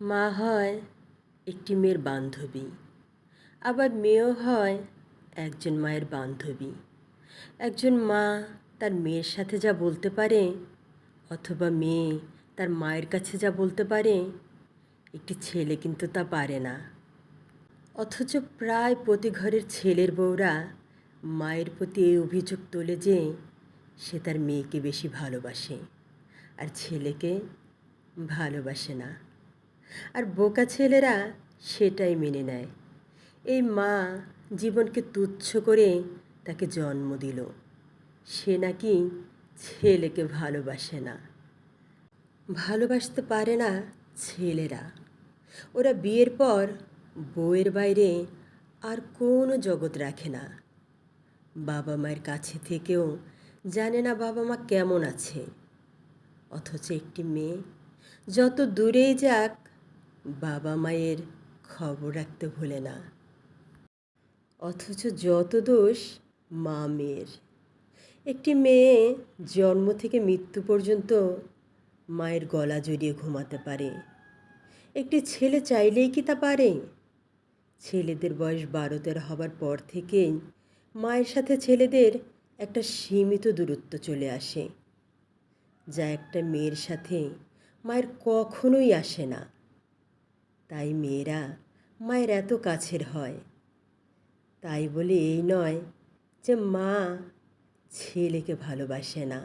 মা হয় একটি মেয়ের বান্ধবী, আবার মেয়েও হয় একজন মায়ের বান্ধবী। একজন মা তার মেয়ের সাথে যা বলতে পারে, অথবা মেয়ে তার মায়ের কাছে যা বলতে পারে, একটি ছেলে কিন্তু তা পারে না। অথচ প্রায় প্রতি ঘরের ছেলের বউরা মায়ের প্রতি এই অভিযোগ তোলে যে সে তার মেয়েকে বেশি ভালোবাসে আর ছেলেকে ভালোবাসে না। আর বোকা ছেলেরা সেটাই মেনে নেয়। এই মা জীবনকে তুচ্ছ করে তাকে জন্ম দিল, সে নাকি ছেলেকে ভালোবাসে না। ভালোবাসতে পারে না ছেলেরা। ওরা বিয়ের পর বউয়ের বাইরে আর কোনো জগৎ রাখে না। বাবা মায়ের কাছে থেকেও জানে না বাবা মা কেমন আছে। অথচ একটি মেয়ে যত দূরেই যাক, বাবা মায়ের খবর রাখতে ভোলে না। অথচ যত দোষ মা মেয়ের। একটি মেয়ে জন্ম থেকে মৃত্যু পর্যন্ত মায়ের গলা জড়িয়ে ঘুমাতে পারে। একটি ছেলে চাইলেই কি তা পারে? ছেলেদের বয়স 12-13 হবার পর থেকেই মায়ের সাথে ছেলেদের একটা সীমিত দূরত্ব চলে আসে, যা একটা মেয়ের সাথে মায়ের কখনোই আসে না। তাই মেয়েরা মায়ের এত কাছের হয়। তাই বলে এই নয় যে মা ছেলেকে ভালোবাসে না।